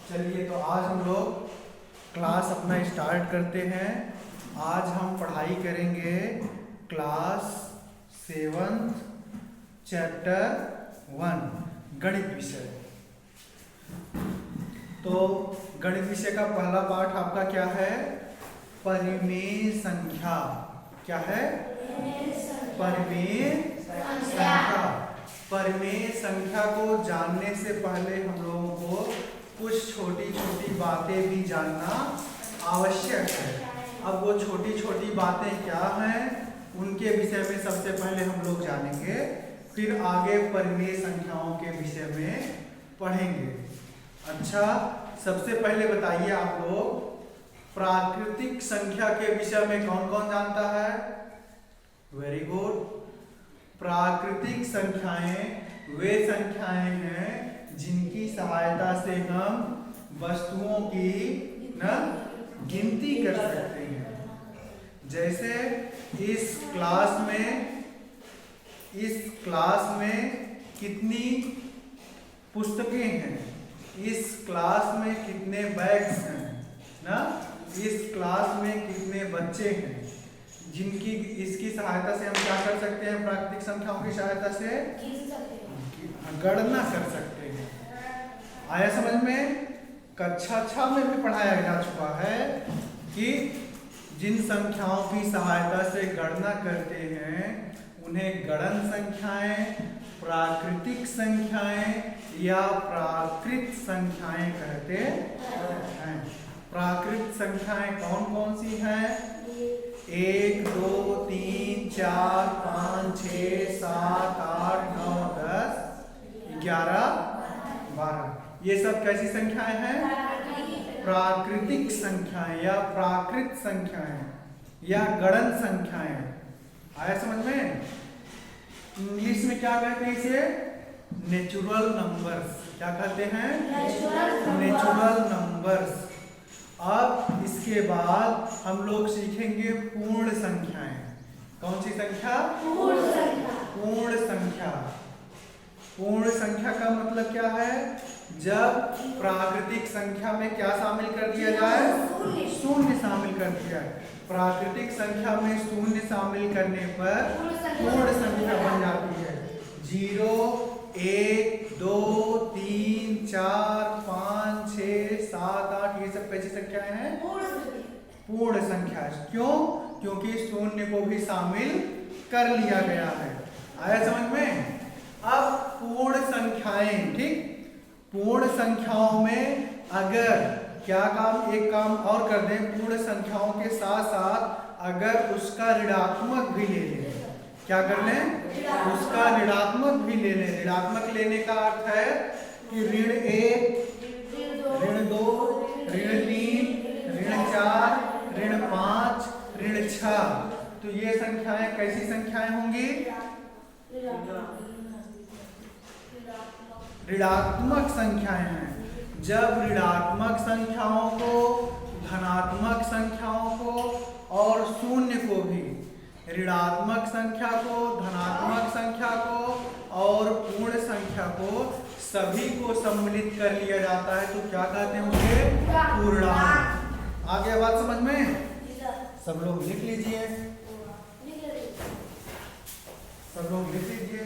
चलिए तो आज हम लोग क्लास अपना स्टार्ट करते हैं। आज हम पढ़ाई करेंगे क्लास 7 चैप्टर 1 गणित विषय। तो गणित विषय का पहला पाठ आपका क्या है? परिमेय संख्या। क्या है? परिमेय संख्या। परिमेय संख्या को जानने से पहले हम लोगों को कुछ छोटी छोटी बातें भी जानना आवश्यक है। अब वो छोटी छोटी बातें क्या हैं उनके विषय में सबसे पहले हम लोग जानेंगे, फिर आगे परिमेय संख्याओं के विषय में पढ़ेंगे। अच्छा, सबसे पहले बताइए आप लोग प्राकृतिक संख्या के विषय में कौन कौन जानता है? Very good. प्राकृतिक संख्याएं वे संख्याएं हैं जिनकी सहायता से हम वस्तुओं की गिनती कर सकते हैं। जैसे इस क्लास में कितनी पुस्तकें हैं, इस क्लास में कितने बैग्स हैं ना, इस क्लास में कितने बच्चे हैं, जिनकी इसकी सहायता से हम क्या कर सकते हैं? प्राकृतिक संख्याओं की सहायता से गणना कर सकते हैं। आया समझ में? कक्षा 6 में भी पढ़ाया जा चुका है कि जिन संख्याओं की सहायता से गणना करते हैं उन्हें गणन संख्याएं, प्राकृतिक संख्याएं या प्राकृत संख्याएं कहते हैं। प्राकृत संख्याएं कौन कौन सी हैं? 1 2 3 4 5 6 7 8 9 10 11 12। ये सब कैसी संख्याएं हैं? प्राकृतिक संख्याएं या प्राकृत संख्याएं या गणन संख्याएं। आया समझ में? इंग्लिश में क्या कहते हैं इसे? Natural numbers. क्या कहते हैं? Natural numbers. अब इसके बाद हम लोग सीखेंगे पूर्ण संख्याएं। कौन सी संख्या? पूर्ण संख्या। पूर्ण संख्या का मतलब क्या है? जब प्राकृतिक संख्या में क्या शामिल कर दिया जाए? शून्य शामिल कर दिया जाए। प्राकृतिक संख्या में शून्य शामिल करने पर पूर्ण संख्या बन जाती है। 0 1 2 3 4 5 6 7 8 ये सब कैसी संख्याएं हैं? पूर्ण संख्या। क्यों? क्योंकि शून्य को भी शामिल कर लिया गया है। आया समझ में? अब पूर्ण संख्याएं, ठीक, पूर्ण संख्याओं में अगर क्या काम, एक काम और कर दें, पूर्ण संख्याओं के साथ साथ अगर उसका ऋणात्मक भी ले लें। क्या कर लें? उसका ऋणात्मक भी ले लें। ऋणात्मक लेने का अर्थ है कि ऋण 1 ऋण 2 ऋण 3 ऋण 4 ऋण 5 ऋण 6। तो ये संख्याएं कैसी संख्याएं होंगी? ऋणात्मक संख्याएं हैं। जब ऋणात्मक संख्याओं को, धनात्मक संख्याओं को और शून्य को भी, ऋणात्मक संख्या को, धनात्मक संख्या को और पूर्ण संख्या को, सभी को सम्मिलित कर लिया जाता है तो क्या कहते हैं उसे? पूर्णांक। आ गया बात समझ में? सब लोग लिख लीजिए। सब लोग लिख लीजिए।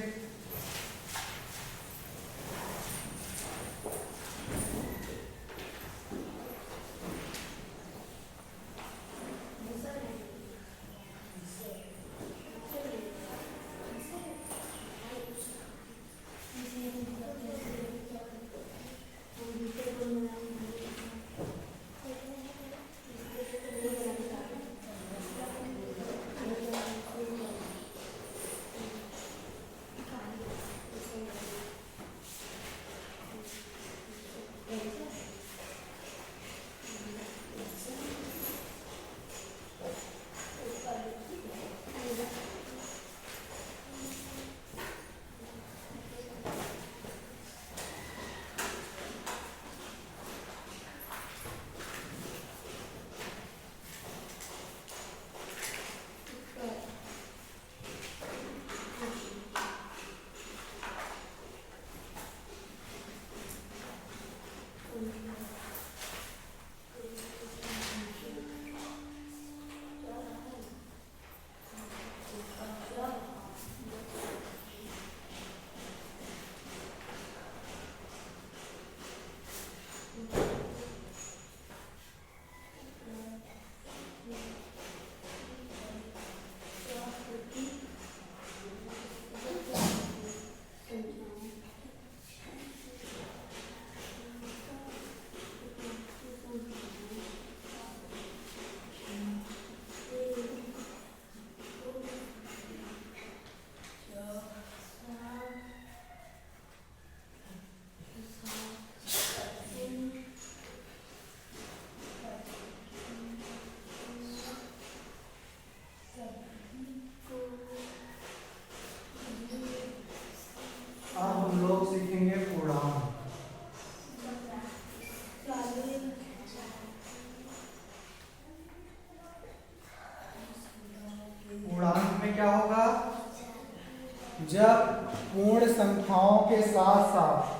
पूर्ण संख्याओं के साथ साथ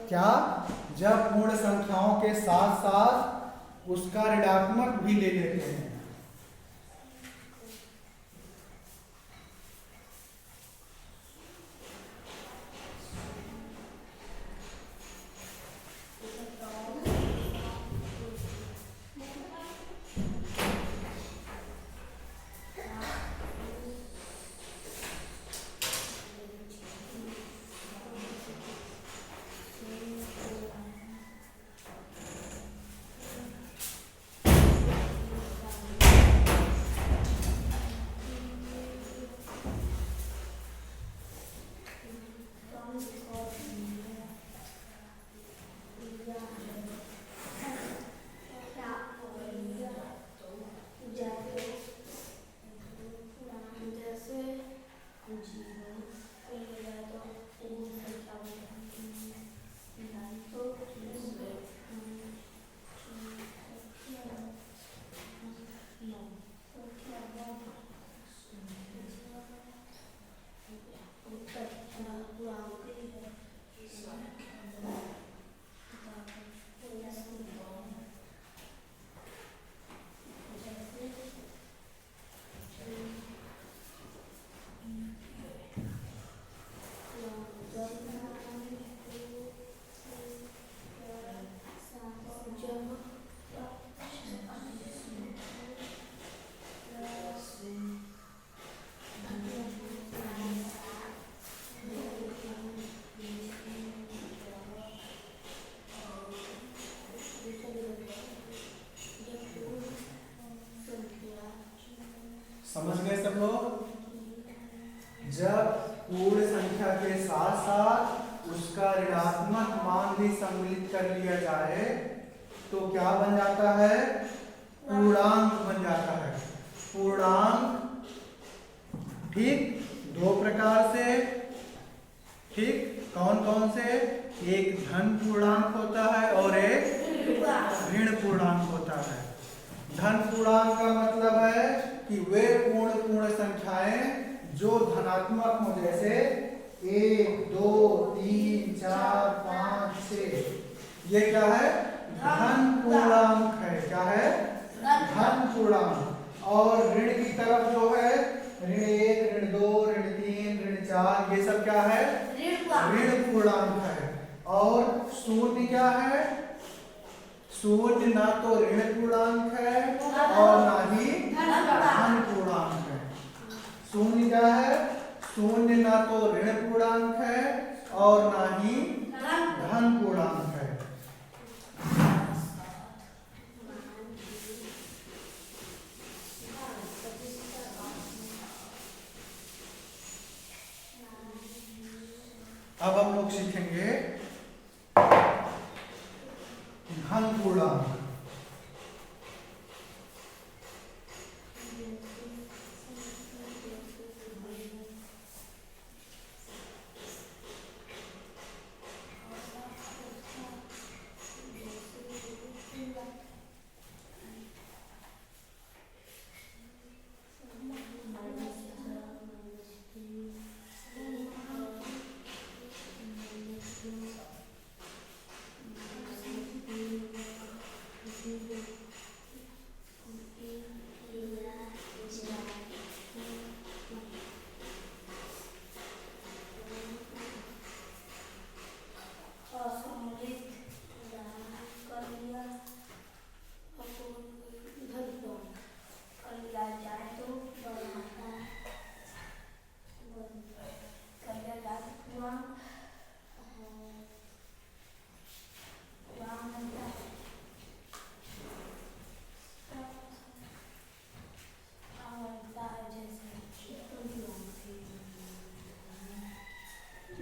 क्या, जब पूर्ण संख्याओं के साथ साथ उसका ऋणात्मक भी ले लेते हैं। समझ गए सब लोग? जब पूर्ण संख्या के साथ साथ उसका ऋणात्मक मान भी सम्मिलित कर लिया जाए तो क्या बन जाता है? पूर्णांक बन जाता है। पूर्णांक, ठीक, दो प्रकार से, ठीक, कौन कौन से? एक धन पूर्णांक होता है और एक ऋण पूर्णांक होता है। धन पूर्णांक का मतलब है कि वे पूर्ण संख्याएं जो धनात्मक हो, जैसे 1, 2, 3, 4, 5, 6, ये क्या है? धन पूर्णांक है। क्या है? धन पूर्णांक। और ऋण की तरफ जो है, ऋण 1, ऋण 2, ऋण 3, ऋण 4, ये सब क्या है? ऋण पूर्णांक है। और शून्य क्या है? शून्य ना तो ऋण पूर्णांक है और ना ही धन पूर्णांक है। शून्य क्या है? शून्य ना तो ऋण पूर्णांक है और ना ही धन पूर्णांक है। अब हम लोग सीखेंगे धन पूर्णांक।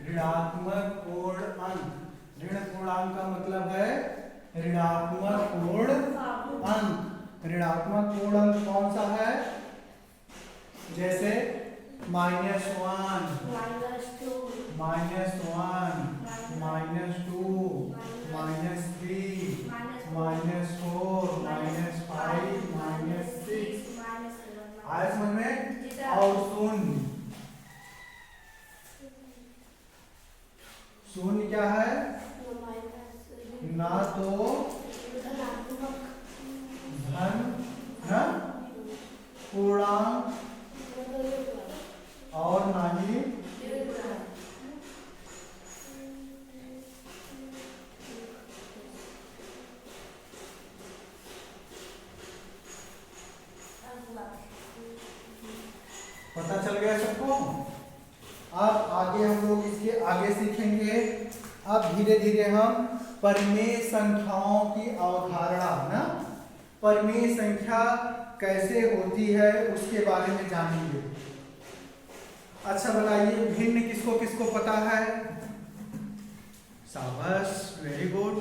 ऋणात्मक पूर्ण अंक। ऋण पूर्णांक का मतलब है ऋणात्मक पूर्ण अंक। ऋणात्मक पूर्ण अंक कौन सा है? जैसे -1, -1, -2, -3, -4, -5, -6। आया समझ में? और शून्य। शून्य क्या है? ना तो धन ना पूर्णांक और ना ही पता चल गया सबको। अब आगे हम लोग इसके आगे सीखेंगे। अब धीरे धीरे हम परिमेय संख्याओं की अवधारणा ना, परिमेय संख्या कैसे होती है उसके बारे में जानेंगे। अच्छा बताइए, भिन्न किसको किसको पता है? शाबाश, वेरी गुड।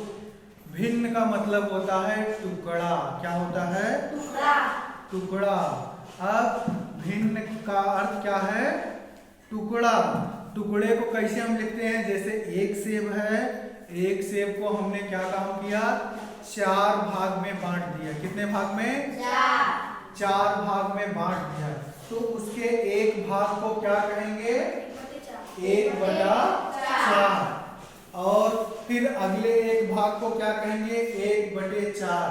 भिन्न का मतलब होता है टुकड़ा। क्या होता है? टुकड़ा। टुकड़ा। अब भिन्न का अर्थ क्या है? टुकड़ा। टुकड़े को कैसे हम लिखते हैं? जैसे एक सेब है, एक सेब को हमने क्या काम किया? 4 भाग में बांट दिया। कितने भाग में? 4 भाग में बांट दिया। तो उसके एक भाग को क्या कहेंगे? 1/4। और फिर अगले एक भाग को क्या कहेंगे? 1/4।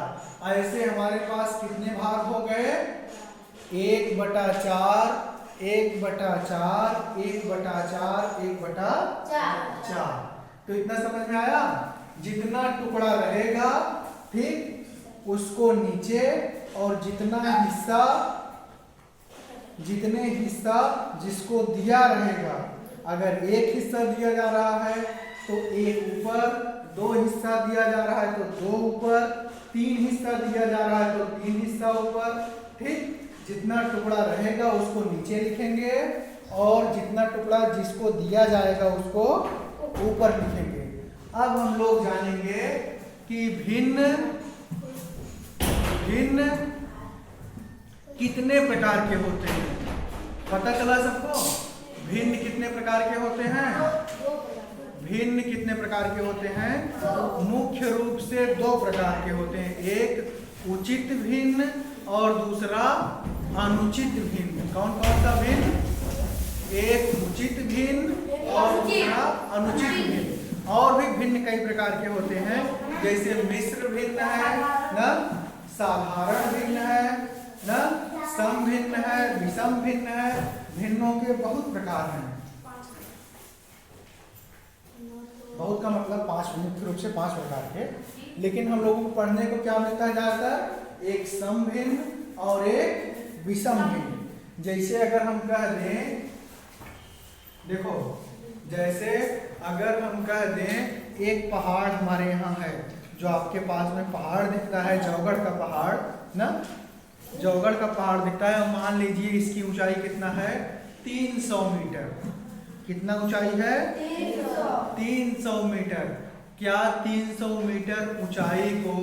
ऐसे हमारे पास कितने भाग हो गए? 1/4, 1/4, 1/4, 1/4। तो इतना समझ में आया? जितना टुकड़ा रहेगा, ठीक, उसको नीचे, और जितने हिस्सा जिसको दिया रहेगा, अगर एक हिस्सा दिया जा रहा है तो एक ऊपर, 2 हिस्सा दिया जा रहा है तो 2 ऊपर, 3 हिस्सा दिया जा रहा है तो 3 हिस्सा ऊपर, ठीक। जितना टुकड़ा रहेगा उसको नीचे लिखेंगे, और जितना टुकड़ा जिसको दिया जाएगा उसको ऊपर लिखेंगे। अब हम लोग जानेंगे कि भिन्न कितने प्रकार के होते हैं। पता चला सबको? भिन्न कितने प्रकार के होते हैं? भिन्न कितने प्रकार के होते हैं? मुख्य रूप से 2 प्रकार के होते हैं। एक उचित भिन्न और दूसरा अनुचित भिन्न। कौन कौन सा भिन्न? एक उचित भिन्न और दूसरा अनुचित भिन्न। और भी भिन्न कई प्रकार के होते हैं, जैसे मिश्र भिन्न है ना, साधारण भिन्न है ना, सम भिन्न है, विषम भिन्न है। भिन्नों के बहुत प्रकार हैं। बहुत का मतलब 5, मुख्य रूप से 5 प्रकार के। लेकिन हम लोगों को पढ़ने को क्या मिलता है ज़्यादातर? एक सम भिन्न और एक विषम भिन्न। जैसे अगर हम कह दें, देखो, जैसे अगर हम कह दें एक पहाड़ हमारे यहाँ है, जो आपके पास में पहाड़ दिखता है, जौगढ़ का पहाड़ ना, जौगढ़ का पहाड़ दिखता है। और मान लीजिए इसकी ऊंचाई कितना है? 300 मीटर। कितना ऊंचाई है? 300 मीटर। क्या 300 मीटर ऊंचाई को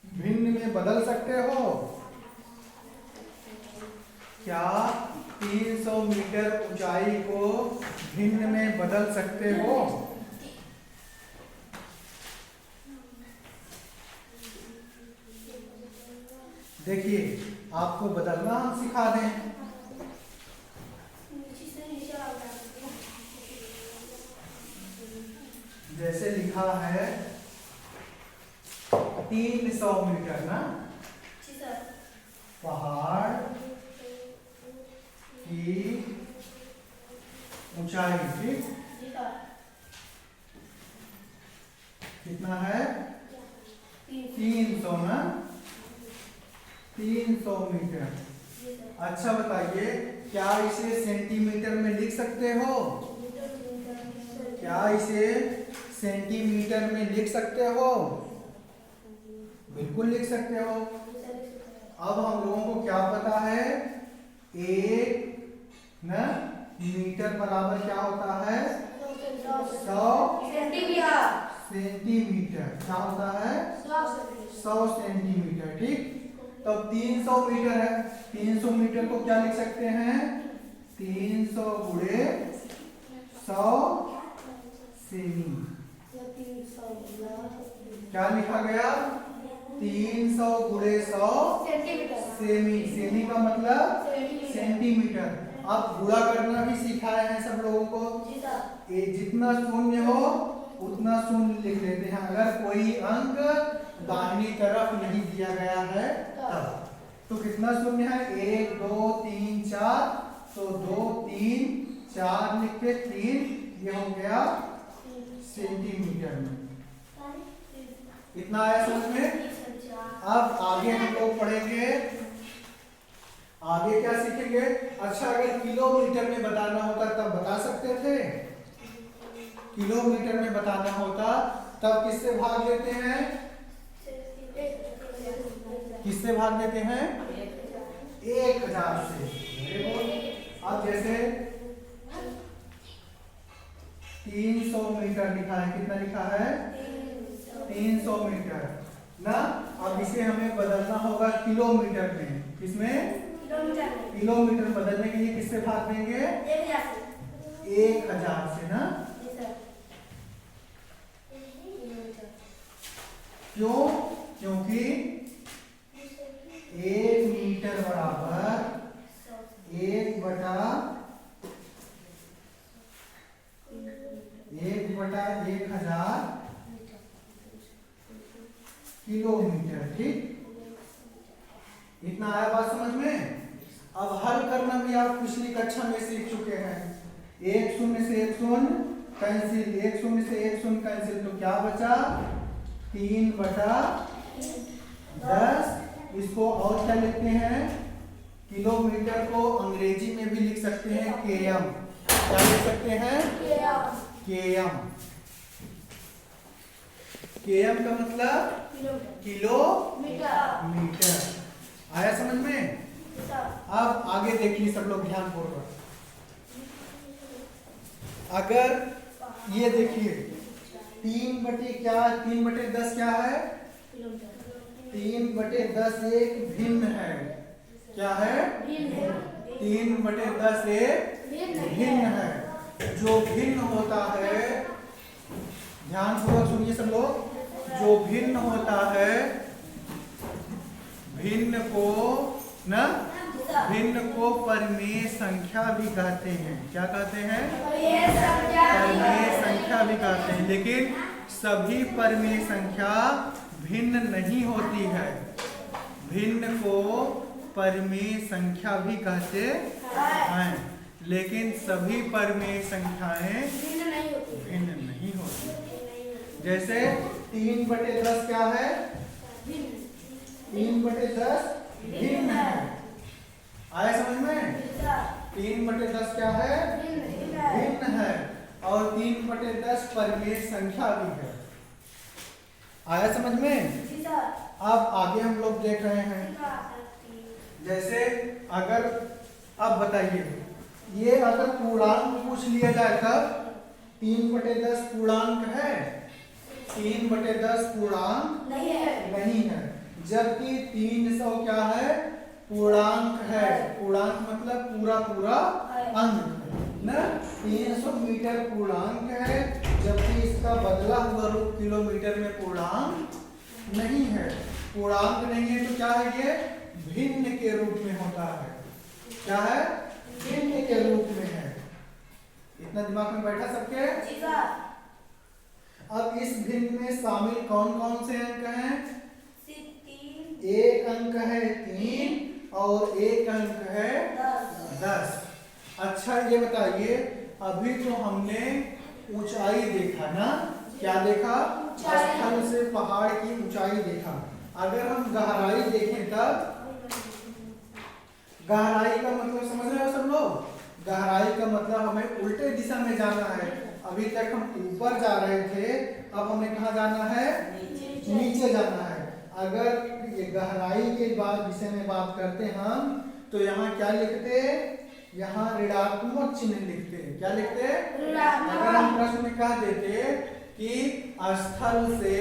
भिन्न में बदल सकते हो? क्या 300 मीटर ऊंचाई को भिन्न में बदल सकते हो? देखिए, आपको बदलना हम सिखा दें। जैसे लिखा है 300 मीटर ना, पहाड़ की ऊंचाई, ठीक, कितना है? 300 ना, 300 मीटर। अच्छा बताइए, क्या इसे सेंटीमीटर में लिख सकते हो? क्या इसे सेंटीमीटर में लिख सकते हो? बिल्कुल लिख सकते हो। अब हम लोगों को क्या पता है? 1 ना मीटर बराबर क्या होता है? 100 सेंटीमीटर। क्या होता है? 100 सेंटीमीटर, ठीक। तो 300 मीटर है, 300 मीटर को क्या लिख सकते हैं? 300 गुणे 100 सेमी। क्या लिखा गया? 300 गुणे 100 सेमी। सेमी का मतलब सेंटीमीटर। अब गुणा करना भी सिखाए हैं सब लोगों को। ये जितना शून्य हो उतना शून्य लिख लेते हैं, अगर कोई अंक दाहिनी तरफ नहीं दिया गया है तब। तो कितना शून्य है? 1 2 3 4, तो 2 3 4 लिख के 3, ये हो गया सेंटीमीटर में। इतना आया समझ में? अब आगे हम लोग पढ़ेंगे, आगे क्या सीखेंगे? अच्छा, अगर किलोमीटर में बताना होता तब बता सकते थे? किलोमीटर में बताना होता तब किससे भाग लेते हैं? किससे भाग लेते हैं? 1000 से। अब जैसे 300 मीटर लिखा है, कितना लिखा है? 300 मीटर ना। अब इसे हमें बदलना होगा किलोमीटर में। किसमें? किलोमीटर बदलने के लिए किससे भाग देंगे? 1000 से ना। क्यों? क्योंकि 1 मीटर बराबर 1/1000 किलोमीटर। ठीक, इतना आया बात समझ में? अब हल करना भी आप पिछली कक्षा में सीख चुके हैं। 1 शून्य से 1 शून्य कैंसिल, 1 शून्य से 1 शून्य कैंसिल, तो क्या बचा? 3/10। इसको और क्या लिखते हैं? किलोमीटर को अंग्रेजी में भी लिख सकते हैं km। क्या लिख सकते हैं? km। km का मतलब किलोमीटर। आया समझ में? अब आगे देखिए सब लोग ध्यान पूर्वक। अगर ये देखिए 3/10 क्या है? 3/10 एक भिन्न है। क्या है? 3/10 एक भिन्न है। जो भिन्न होता है, ध्यान पूर्वक सुनिए सब लोग, जो भिन्न होता है, भिन्न को परिमेय संख्या भी कहते हैं। क्या कहते हैं? परिमेय संख्या भी कहते हैं। लेकिन सभी परिमेय संख्या भिन्न नहीं होती है। भिन्न को परिमेय संख्या भी कहते हैं, लेकिन सभी परिमेय संख्याएं भिन्न नहीं होती। जैसे 3/10 क्या है? 3/10 भिन्न है। आया समझ में? 3/10 क्या है? भिन्न है। और 3/10 परिमेय संख्या भी है। आया समझ में? अब आगे हम लोग देख रहे हैं, जैसे अगर, अब बताइए, ये अगर पूर्णांक पूछ लिया जाए तब 3/10 पूर्णांक है? 3/10 पूर्णांक नहीं है। जबकि 300 क्या है? पूर्णांक है। पूर्णांक मतलब पूरा अंक ना। 300 मीटर पूर्णांक है, जबकि इसका बदला हुआ रूप किलोमीटर में पूर्णांक नहीं है। पूर्णांक नहीं है तो क्या है? ये भिन्न के रूप में होता है। क्या है? भिन्न के रूप में है। इतना दिमाग में बैठा सबके? अब इस भिन्न में शामिल कौन कौन से अंक हैं? एक अंक है 3 और एक अंक है 10। अच्छा, ये बताइए, अभी तो हमने ऊंचाई देखा ना। क्या देखा? स्थल से पहाड़ की ऊंचाई देखा। अगर हम गहराई देखें तब, गहराई का मतलब समझ रहे हो सब लोग? गहराई का मतलब हमें उल्टे दिशा में जाना है। अभी तक हम ऊपर जा रहे थे, अब हमें कहाँ जाना है? नीचे जाना है। अगर ये गहराई के बाद विषय में बात करते हम, तो यहाँ क्या लिखते? यहाँ ऋणात्मक चिन्ह लिखते। क्या लिखते? अगर हम प्रश्न में कह देते कि स्थल से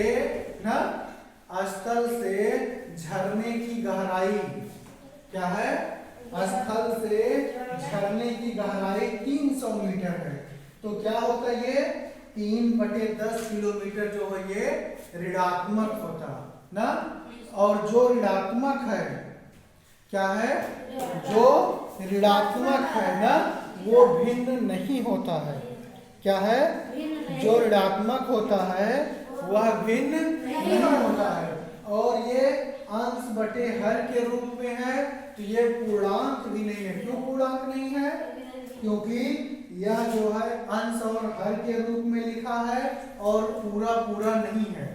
झरने की गहराई क्या है? स्थल से झरने की गहराई 300 मीटर है, तो क्या होता? ये 3/10 किलोमीटर जो है ये ऋणात्मक होता ना। और जो ऋणात्मक है क्या है? जो ऋणात्मक है ना, वो भिन्न नहीं होता है। क्या है? जो ऋणात्मक होता है वह भिन्न नहीं होता है। और ये अंश बटे हर के रूप में है, तो ये पूर्णांक भी नहीं है। क्यों पूर्णांक नहीं है? क्योंकि यह जो है अंश और हर के रूप में लिखा है और पूरा पूरा नहीं है।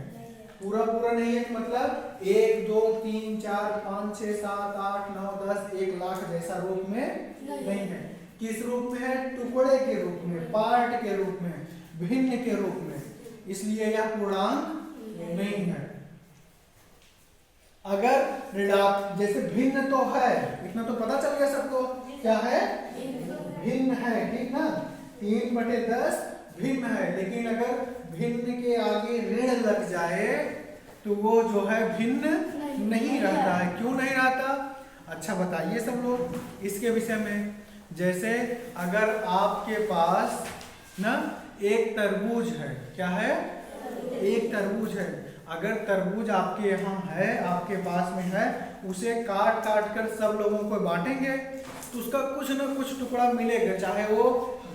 पूरा पूरा नहीं है मतलब 1 2 3 4 5 6 7 8 9 10 1 लाख जैसा रूप में नहीं है। किस रूप में है? टुकड़े के रूप में, पार्ट के रूप में, भिन्न के रूप में, इसलिए यह पूर्णांक नहीं है। अगर ऋणात्मक जैसे भिन्न तो है, इतना तो पता चल गया सबको। क्या है? भिन्न है, ठीक ना। 3/10 भिन्न है, लेकिन अगर भिन्न के आगे ऋण लग जाए तो वो जो है भिन्न नहीं रहता है। क्यों नहीं रहता? अच्छा बताइए सब लोग इसके विषय में। जैसे अगर आपके पास ना एक तरबूज है, क्या है? एक तरबूज है। अगर तरबूज आपके यहाँ है, आपके पास में है, उसे काट काट कर सब लोगों को बांटेंगे तो उसका कुछ ना कुछ टुकड़ा मिलेगा। चाहे वो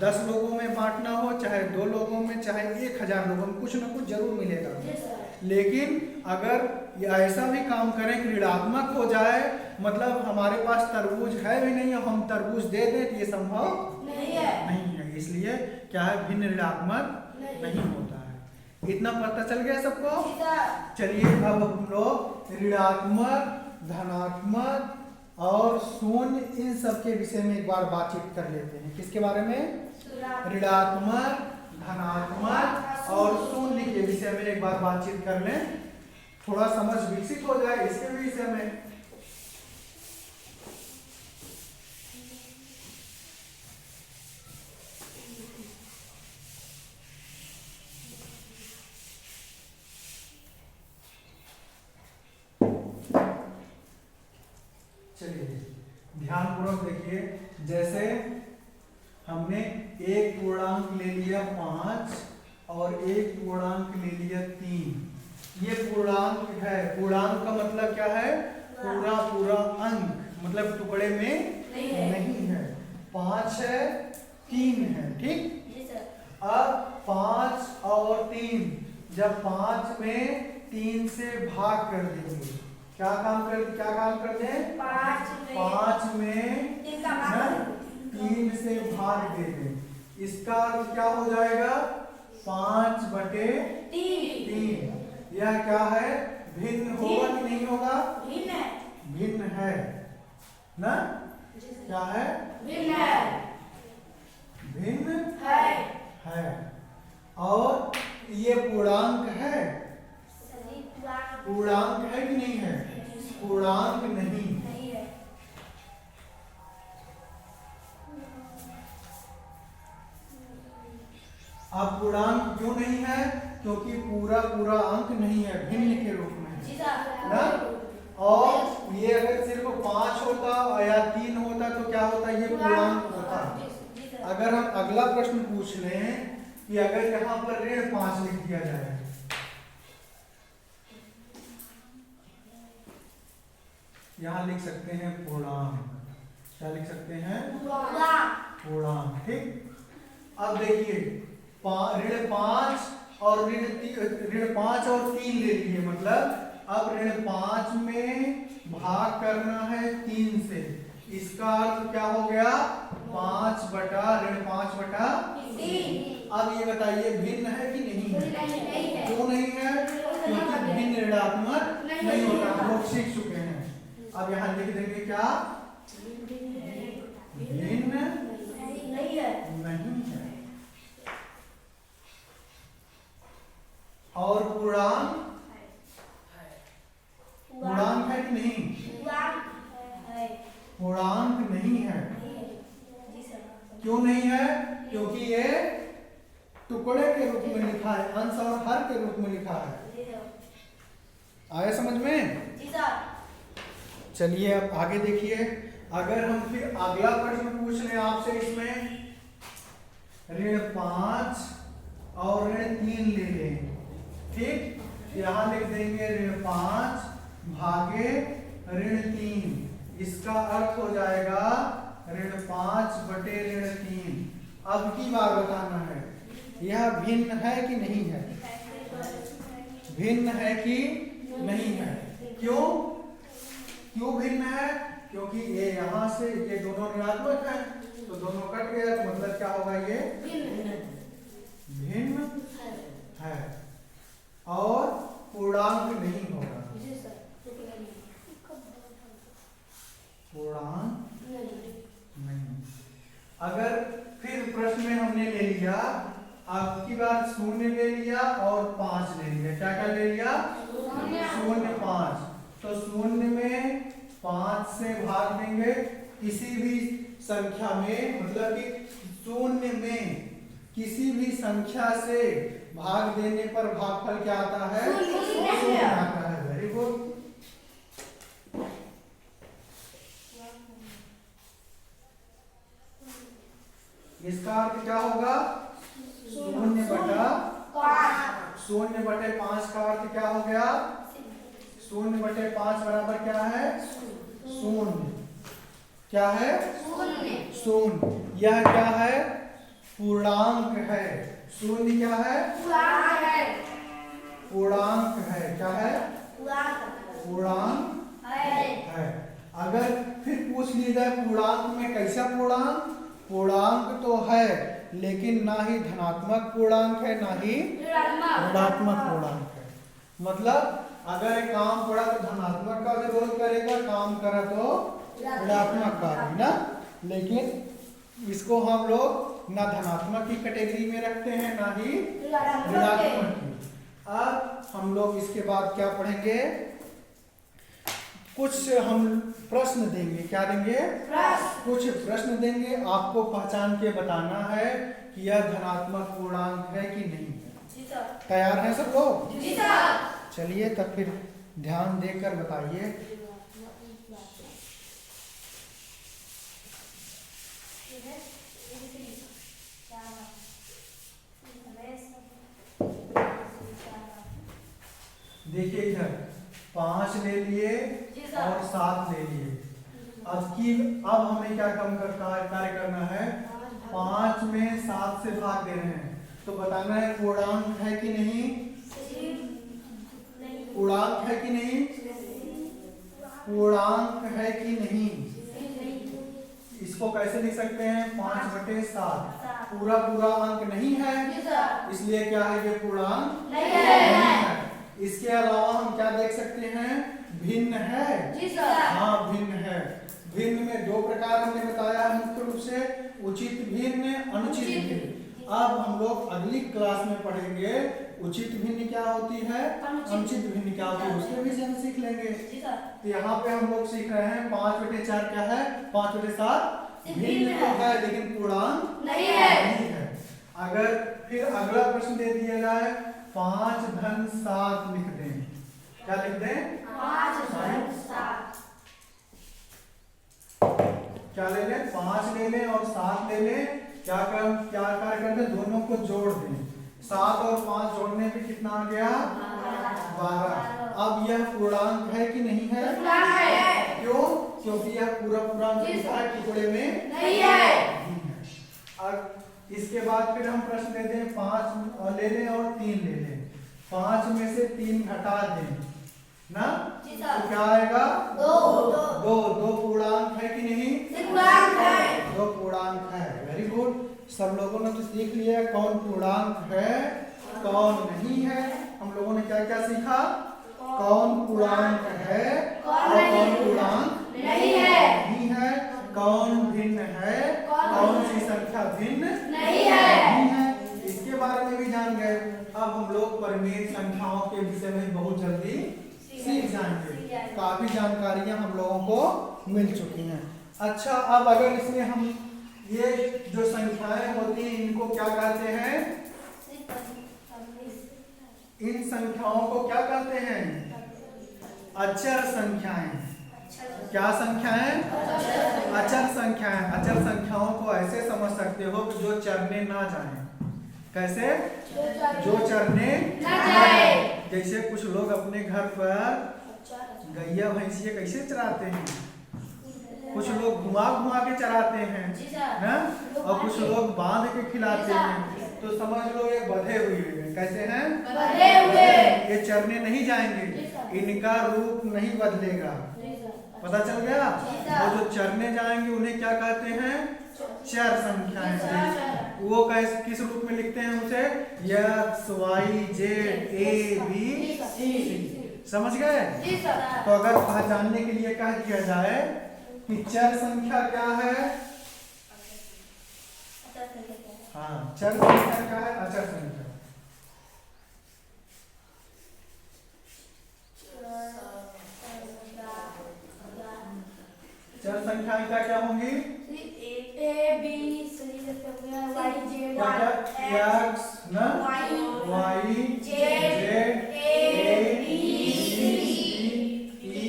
10 लोगों में बांटना हो, चाहे 2 लोगों में, चाहे 1000 लोगों में, कुछ ना कुछ जरूर मिलेगा। लेकिन अगर ऐसा भी काम करें कि ऋणात्मक हो जाए, मतलब हमारे पास तरबूज है भी नहीं और हम तरबूज दे दें, तो ये संभव नहीं है। इसलिए क्या है? भिन्न ऋणात्मक नहीं होता है। इतना पता चल गया सबको? चलिए अब हम लोग ऋणात्मक, धनात्मक और शून्य, इन सब के विषय में एक बार बातचीत कर लेते हैं। किसके बारे में? ऋणात्मक, धनात्मक और शून्य के विषय में एक बार बातचीत कर लें, थोड़ा समझ विकसित हो जाए इसके विषय में। चलिए ध्यानपूर्वक देखिए। जैसे हमने एक पूर्णांक ले लिया 5 और एक पूर्णांक ले लिया 3। ये पूर्णांक है। पूर्णांक का मतलब क्या है? पूरा पूरा अंक, मतलब टुकड़े में नहीं है। 5 है, 3 है, ठीक। अब 5 और 3, जब 5 में 3 से भाग कर देंगे, क्या काम कर दें? 5 में 3 से भाग दे दें। इसका अर्थ क्या हो जाएगा? 5/3। यह क्या है? भिन्न होगा कि नहीं होगा? भिन्न है ना। क्या है? भिन्न है। और ये पूर्णांक है। पूर्णांक है कि नहीं है? पूर्णांक नहीं। अब पूर्णांक क्यों नहीं है? क्योंकि पूरा पूरा अंक नहीं है, भिन्न के रूप में ना। और ये अगर सिर्फ 5 होता या 3 होता तो क्या होता? ये पूर्णांक होता। अगर हम अगला प्रश्न पूछ लें कि अगर यहाँ पर ऋण 5 लिख दिया जाए, यहाँ लिख सकते हैं पूर्णांक। क्या लिख सकते हैं? पूर्णांक, ठीक। अब देखिए ऋण 5 और ऋण 5 और 3 ले लिए, मतलब अब ऋण 5 में भाग करना है 3 से। इसका अर्थ क्या हो गया? 5/3। अब ये बताइए भिन्न है कि नहीं है? क्यों नहीं है? क्योंकि भिन्न ऋणात्मक नहीं होता, हम लोग सीख चुके हैं। अब यहाँ लिख देंगे क्या? भिन्न नहीं है। और पूर्णांक है कि नहीं? पूर्णांक नहीं है। क्यों नहीं है? क्योंकि ये टुकड़े के रूप में लिखा है, अंश और हर के रूप में लिखा है। आया समझ में? चलिए अब आगे देखिए। अगर हम फिर अगला प्रश्न पूछ लें आपसे, इसमें ऋण 5 और ऋण 3 ले लें, ठीक। यहाँ लिख देंगे ऋण 5 भागे ऋण 3। इसका अर्थ हो जाएगा ऋण 5/3। अब की बार बताना है यह भिन्न है कि नहीं है, भिन्न है कि नहीं है। क्यों क्यों भिन्न है? क्योंकि ये यहाँ से ये दोनों ऋणात्मक है तो दोनों कट गया, तो मतलब क्या होगा, ये भिन्न है और पूर्णांक नहीं होगा, पूर्णांक नहीं। अगर फिर प्रश्न में हमने ले लिया, अब की बार 0 ले लिया और 5 ले लिया, क्या क्या ले लिया, 0 5, तो 0 में 5 से भाग देंगे किसी भी संख्या में, मतलब कि 0 में किसी भी संख्या से भाग देने पर भागफल क्या आता है, 0 आता है। Very good. इसका अर्थ क्या होगा, 0/5 का अर्थ क्या हो गया, 0/5 बराबर क्या है, 0। क्या है, 0। यह क्या है, पूर्णांक है। 0 क्या है, पूर्णांक है। क्या है, पूर्णांक है। अगर फिर पूछ लिया जाए पूर्णांक में कैसा पूर्णांक, पूर्णांक तो है लेकिन ना ही धनात्मक पूर्णांक है ना ही ऋणात्मक पूर्णांक है। मतलब अगर एक काम पड़ा तो धनात्मक का विरोध करेगा, काम करा तो ऋणात्मक का भी ना, लेकिन इसको हम लोग ना धनात्मक की कैटेगरी में रखते हैं ना ही ऋणात्मक की। अब हम लोग इसके बाद क्या पढ़ेंगे, कुछ हम प्रश्न देंगे। क्या देंगे, कुछ प्रश्न देंगे, आपको पहचान के बताना है कि यह धनात्मक पूर्णांक है कि नहीं है। तैयार हैं सब लोग? चलिए तब फिर ध्यान देकर बताइए। देखिए इधर 5 ले लिए और 7 ले लिए। अब हमें क्या कार्य करना है, 5 में 7 से भाग दे रहे हैं तो बताना है पूर्णांक है कि नहीं, पूर्णांक है कि नहीं, पूर्णांक है कि नहीं। इसको कैसे लिख सकते हैं, 5/7 पूरा अंक नहीं है, इसलिए क्या है, ये पूर्णांक नहीं है। इसके अलावा हम क्या देख सकते हैं, भिन्न है। हाँ भिन्न है। भिन्न में 2 प्रकार हमने बताया है मुख्य रूप से, उचित भिन्न, अनुचित भिन्न। अब हम लोग अगली क्लास में पढ़ेंगे उचित भिन्न क्या होती है, अनुचित भिन्न क्या होती है, उसके भी हम सीख लेंगे। तो यहाँ पे हम लोग सीख रहे हैं 5/4 क्या है, 5/7 भिन्न तो है लेकिन पूर्णांक नहीं है। अगर फिर अगला प्रश्न दे दिया जाए 5/7 लिख दें, क्या लिख दें, 5/7। क्या ले लें, 5 ले लें और 7 ले लें, क्या कार्य करते हैं, दोनों को जोड़ दें। 7 और 5 जोड़ने पे कितना आ गया, 12। अब यह पूर्णांक है कि नहीं है, क्यों, क्योंकि यह पूरा टुकड़े में नहीं है। अब इसके बाद फिर हम प्रश्न दे दें 5 ले लें और 3 ले लें, 5 में से 3 घटा दें ना, तो क्या आएगा, 2 पूर्णांक है कि नहीं, 2 पूर्णांक है। Very good. सब लोगों ने तो सीख लिया कौन पूर्णांक है कौन नहीं है। हम लोगों ने क्या क्या सीखा, कौन पूर्णांक है और कौन पूर्णांक नहीं है, कौन भिन्न है, कौन सी संख्या भिन्न नहीं है, इसके बारे में भी जान गए। अब हम लोग परिमेय संख्याओं के विषय में बहुत जल्दी सीख जाएंगे। काफी जानकारियां हम लोगों को मिल चुकी हैं। अच्छा, अब अगर इसमें हम ये जो संख्याएं होती हैं इनको क्या कहते हैं, इन संख्याओं को क्या कहते हैं, अचर संख्याएं। क्या संख्याएं, अचर संख्याएं। अचर संख्याओं को ऐसे समझ सकते हो कि जो चरने ना जाएं। कैसे, जो चरने ना जाए। जैसे कुछ लोग अपने घर पर गैया भैंसिया कैसे चराते हैं, कुछ लोग घुमा घुमा के चराते हैं ना, और कुछ लोग बांध के खिलाते हैं। तो समझ लो ये बंधे हुए हैं। कैसे हैं? बंधे हुए। ये चरने नहीं जाएंगे, इनका रूप नहीं बदलेगा। पता चल गया? वो जो चरने जाएंगे उन्हें क्या कहते हैं? चर संख्याएं। वो किस रूप में लिखते हैं उसे? X Y Z A B C. समझ गए? तो अगर पहचानने के लिए क्या किया जाए कि चर संख्या क्या है? हाँ, चर संख्या क्या है? अचर संख्या। चर संख्याएं क्या क्या होंगी? A B C Y Z X ना Y Z A B C E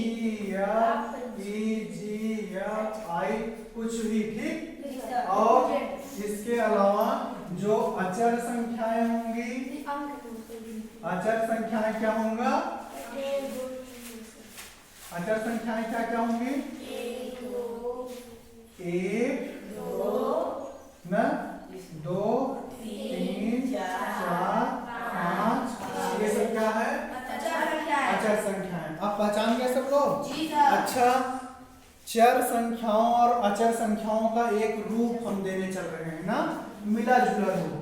F E G F I कुछ भी। ठीक। और इसके अलावा जो अचर संख्याएं होंगी, अचर संख्याएं क्या होंगे? अचर संख्याएं क्या क्या होंगी? एक न दो तीन चार पाँच, ये सब क्या है? अचर संख्याएं। आप पहचान गए सब लोग? अच्छा, चर संख्याओं और अचर संख्याओं का एक रूप हम देने चल रहे हैं ना, मिला जुला रूप।